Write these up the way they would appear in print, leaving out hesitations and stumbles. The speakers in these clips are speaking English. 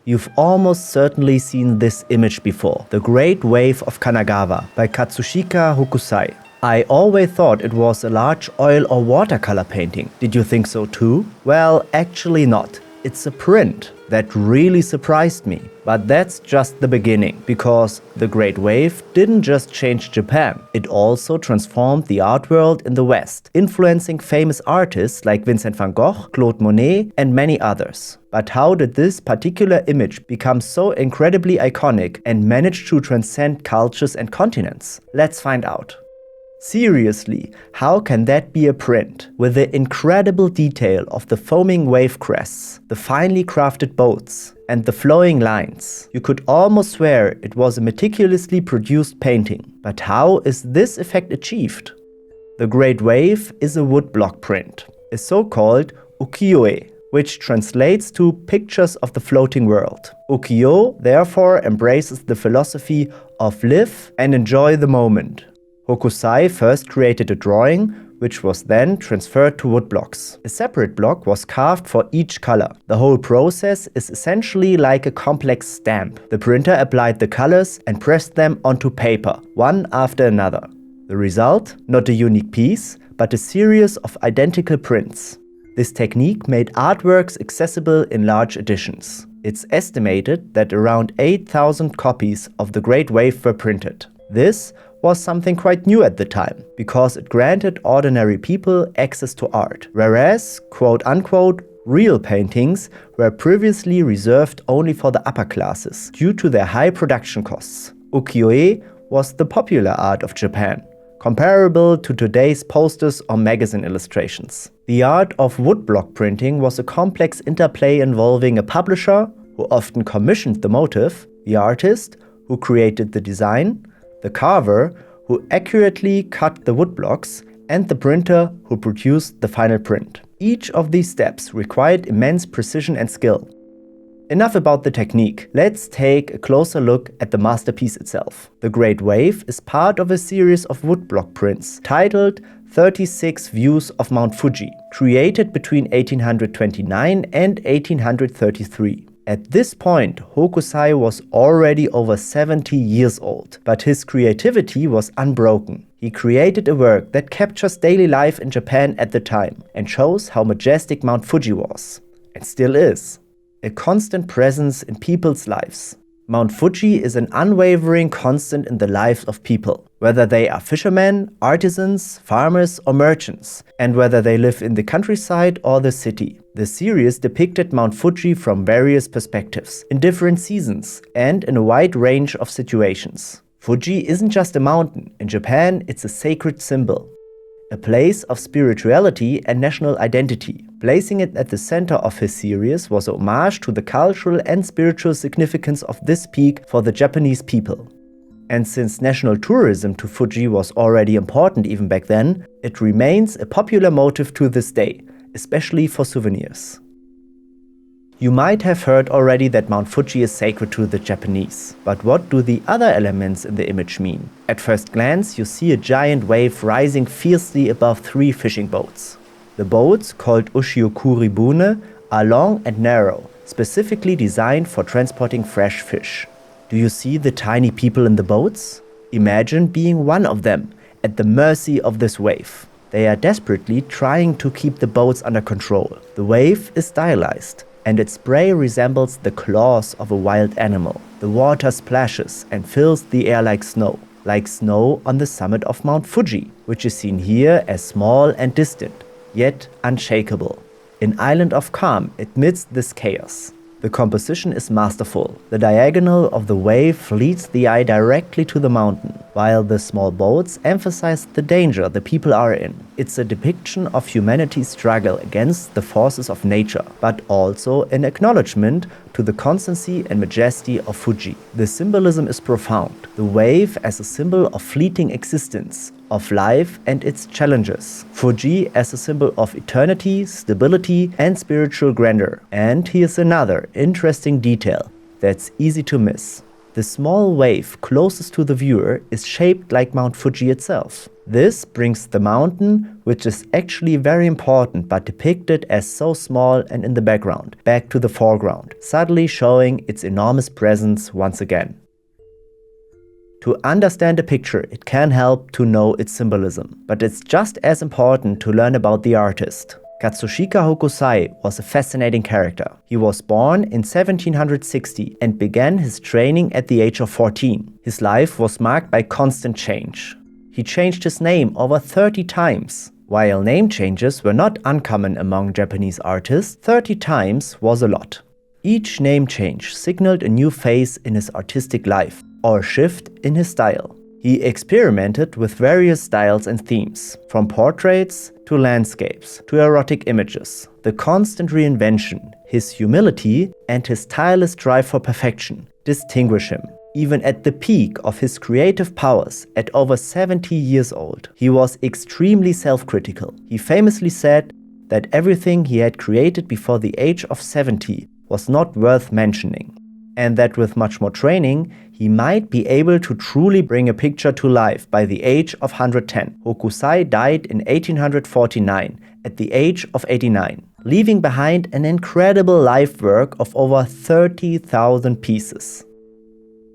You've almost certainly seen this image before, The Great Wave of Kanagawa by Katsushika Hokusai. I always thought it was a large oil or watercolor painting. Did you think so too? Well, actually not. It's a print. That really surprised me. But that's just the beginning, because the Great Wave didn't just change Japan, it also transformed the art world in the West, influencing famous artists like Vincent van Gogh, Claude Monet, and many others. But how did this particular image become so incredibly iconic and manage to transcend cultures and continents? Let's find out. Seriously, how can that be a print? With the incredible detail of the foaming wave crests, the finely crafted boats, and the flowing lines, you could almost swear it was a meticulously produced painting. But how is this effect achieved? The Great Wave is a woodblock print, a so-called ukiyo-e, which translates to pictures of the floating world. Ukiyo therefore embraces the philosophy of live and enjoy the moment. Hokusai first created a drawing, which was then transferred to woodblocks. A separate block was carved for each color. The whole process is essentially like a complex stamp. The printer applied the colors and pressed them onto paper, one after another. The result? Not a unique piece, but a series of identical prints. This technique made artworks accessible in large editions. It's estimated that around 8,000 copies of The Great Wave were printed. This was something quite new at the time, because it granted ordinary people access to art, whereas, quote-unquote, real paintings were previously reserved only for the upper classes, due to their high production costs. Ukiyo-e was the popular art of Japan, comparable to today's posters or magazine illustrations. The art of woodblock printing was a complex interplay involving a publisher, who often commissioned the motif, the artist, who created the design, the carver, who accurately cut the woodblocks, and the printer, who produced the final print. Each of these steps required immense precision and skill. Enough about the technique. Let's take a closer look at the masterpiece itself. The Great Wave is part of a series of woodblock prints titled 36 Views of Mount Fuji, created between 1829 and 1833. At this point, Hokusai was already over 70 years old, but his creativity was unbroken. He created a work that captures daily life in Japan at the time and shows how majestic Mount Fuji was, and still is, a constant presence in people's lives. Mount Fuji is an unwavering constant in the lives of people, whether they are fishermen, artisans, farmers, or merchants, and whether they live in the countryside or the city. The series depicted Mount Fuji from various perspectives, in different seasons, and in a wide range of situations. Fuji isn't just a mountain. In Japan, it's a sacred symbol, a place of spirituality and national identity. Placing it at the center of his series was a homage to the cultural and spiritual significance of this peak for the Japanese people. And since national tourism to Fuji was already important even back then, it remains a popular motif to this day, especially for souvenirs. You might have heard already that Mount Fuji is sacred to the Japanese. But what do the other elements in the image mean? At first glance, you see a giant wave rising fiercely above 3 fishing boats. The boats, called ushi-kuribune, are long and narrow, specifically designed for transporting fresh fish. Do you see the tiny people in the boats? Imagine being one of them, at the mercy of this wave. They are desperately trying to keep the boats under control. The wave is stylized, and its spray resembles the claws of a wild animal. The water splashes and fills the air like snow on the summit of Mount Fuji, which is seen here as small and distant, yet unshakable. An island of calm amidst this chaos. The composition is masterful. The diagonal of the wave leads the eye directly to the mountain, while the small boats emphasize the danger the people are in. It's a depiction of humanity's struggle against the forces of nature, but also an acknowledgement to the constancy and majesty of Fuji. The symbolism is profound. The wave as a symbol of fleeting existence, of life and its challenges. Fuji as a symbol of eternity, stability, and spiritual grandeur. And here's another interesting detail that's easy to miss. The small wave closest to the viewer is shaped like Mount Fuji itself. This brings the mountain, which is actually very important but depicted as so small and in the background, back to the foreground, subtly showing its enormous presence once again. To understand a picture, it can help to know its symbolism, but it's just as important to learn about the artist. Katsushika Hokusai was a fascinating character. He was born in 1760 and began his training at the age of 14. His life was marked by constant change. He changed his name over 30 times. While name changes were not uncommon among Japanese artists, 30 times was a lot. Each name change signaled a new phase in his artistic life, or a shift in his style. He experimented with various styles and themes, from portraits to landscapes to erotic images. The constant reinvention, his humility, and his tireless drive for perfection distinguish him. Even at the peak of his creative powers, at over 70 years old, he was extremely self-critical. He famously said that everything he had created before the age of 70 was not worth mentioning, and that with much more training, he might be able to truly bring a picture to life by the age of 110. Hokusai died in 1849 at the age of 89, leaving behind an incredible life work of over 30,000 pieces.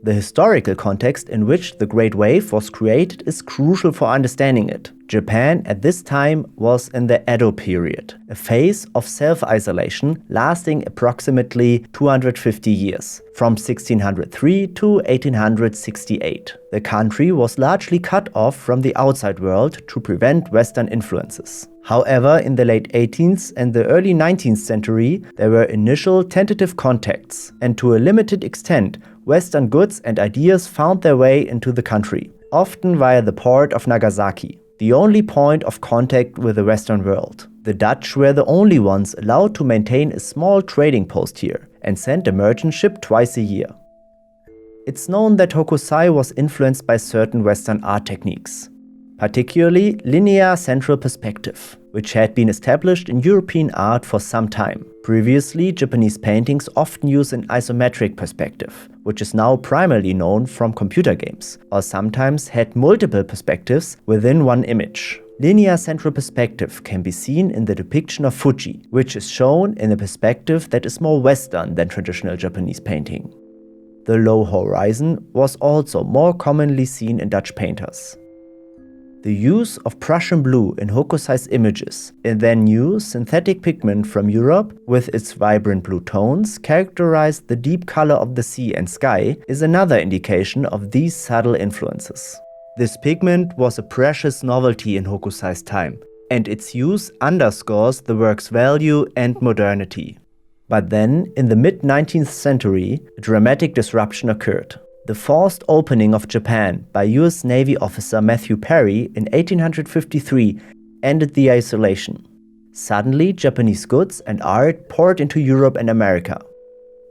The historical context in which the Great Wave was created is crucial for understanding it. Japan at this time was in the Edo period, a phase of self-isolation lasting approximately 250 years, from 1603 to 1868. The country was largely cut off from the outside world to prevent Western influences. However, in the late 18th and the early 19th century, there were initial tentative contacts, and to a limited extent, Western goods and ideas found their way into the country, often via the port of Nagasaki, the only point of contact with the Western world. The Dutch were the only ones allowed to maintain a small trading post here and sent a merchant ship twice a year. It's known that Hokusai was influenced by certain Western art techniques, particularly linear central perspective, which had been established in European art for some time. Previously, Japanese paintings often used an isometric perspective, which is now primarily known from computer games, or sometimes had multiple perspectives within one image. Linear central perspective can be seen in the depiction of Fuji, which is shown in a perspective that is more Western than traditional Japanese painting. The low horizon was also more commonly seen in Dutch painters. The use of Prussian blue in Hokusai's images, a then new synthetic pigment from Europe with its vibrant blue tones, characterized the deep color of the sea and sky, is another indication of these subtle influences. This pigment was a precious novelty in Hokusai's time, and its use underscores the work's value and modernity. But then, in the mid-19th century, a dramatic disruption occurred. The forced opening of Japan by US Navy officer Matthew Perry in 1853 ended the isolation. Suddenly, Japanese goods and art poured into Europe and America.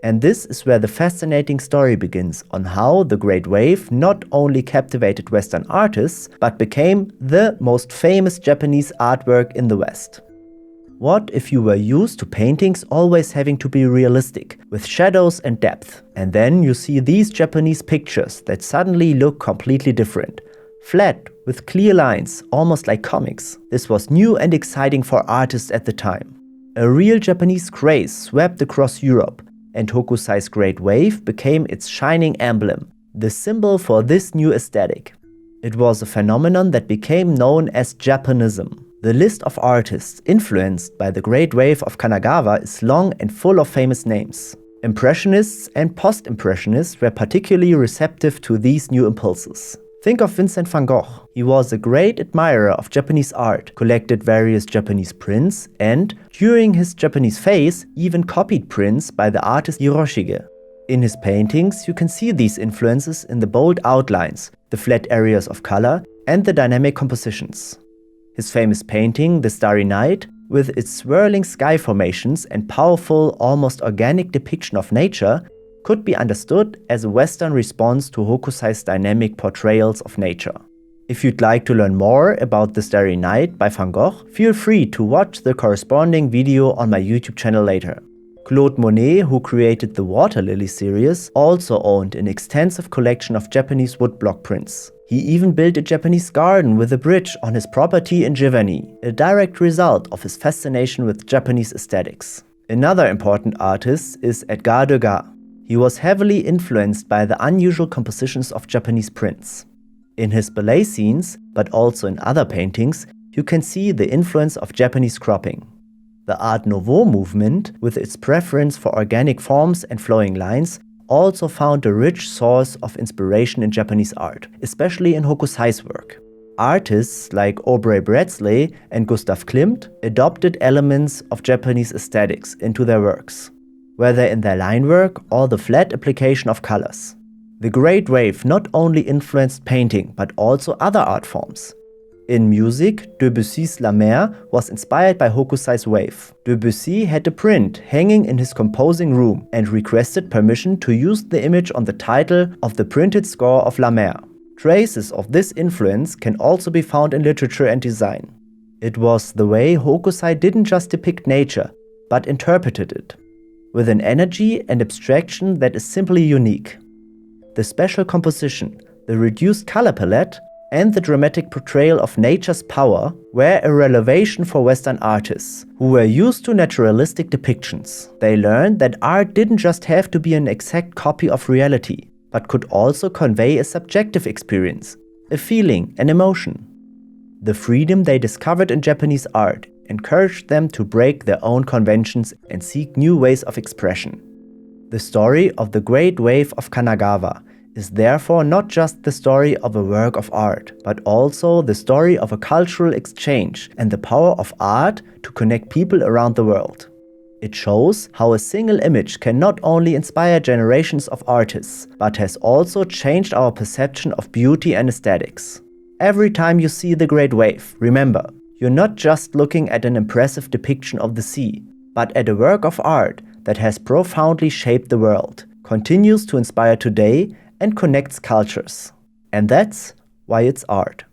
And this is where the fascinating story begins on how the Great Wave not only captivated Western artists, but became the most famous Japanese artwork in the West. What if you were used to paintings always having to be realistic, with shadows and depth, and then you see these Japanese pictures that suddenly look completely different, flat, with clear lines, almost like comics? This was new and exciting for artists at the time. A real Japanese craze swept across Europe, and Hokusai's Great Wave became its shining emblem, the symbol for this new aesthetic. It was a phenomenon that became known as Japanism. The list of artists influenced by the Great Wave of Kanagawa is long and full of famous names. Impressionists and post-impressionists were particularly receptive to these new impulses. Think of Vincent van Gogh. He was a great admirer of Japanese art, collected various Japanese prints, and, during his Japanese phase, even copied prints by the artist Hiroshige. In his paintings, you can see these influences in the bold outlines, the flat areas of color, and the dynamic compositions. His famous painting, The Starry Night, with its swirling sky formations and powerful, almost organic depiction of nature, could be understood as a Western response to Hokusai's dynamic portrayals of nature. If you'd like to learn more about The Starry Night by Van Gogh, feel free to watch the corresponding video on my YouTube channel later. Claude Monet, who created the Water Lily series, also owned an extensive collection of Japanese woodblock prints. He even built a Japanese garden with a bridge on his property in Giverny, a direct result of his fascination with Japanese aesthetics. Another important artist is Edgar Degas. He was heavily influenced by the unusual compositions of Japanese prints. In his ballet scenes, but also in other paintings, you can see the influence of Japanese cropping. The Art Nouveau movement, with its preference for organic forms and flowing lines, also found a rich source of inspiration in Japanese art, especially in Hokusai's work. Artists like Aubrey Breadsley and Gustav Klimt adopted elements of Japanese aesthetics into their works, whether in their line work or the flat application of colors. The Great Wave not only influenced painting but also other art forms. In music, Debussy's La Mer was inspired by Hokusai's wave. Debussy had a print hanging in his composing room and requested permission to use the image on the title of the printed score of La Mer. Traces of this influence can also be found in literature and design. It was the way Hokusai didn't just depict nature, but interpreted it, with an energy and abstraction that is simply unique. The special composition, the reduced color palette, and the dramatic portrayal of nature's power were a revelation for Western artists, who were used to naturalistic depictions. They learned that art didn't just have to be an exact copy of reality, but could also convey a subjective experience, a feeling, an emotion. The freedom they discovered in Japanese art encouraged them to break their own conventions and seek new ways of expression. The story of the Great Wave of Kanagawa is therefore not just the story of a work of art, but also the story of a cultural exchange and the power of art to connect people around the world. It shows how a single image can not only inspire generations of artists, but has also changed our perception of beauty and aesthetics. Every time you see the Great Wave, remember, you're not just looking at an impressive depiction of the sea, but at a work of art that has profoundly shaped the world, continues to inspire today, and connects cultures. And that's why it's art.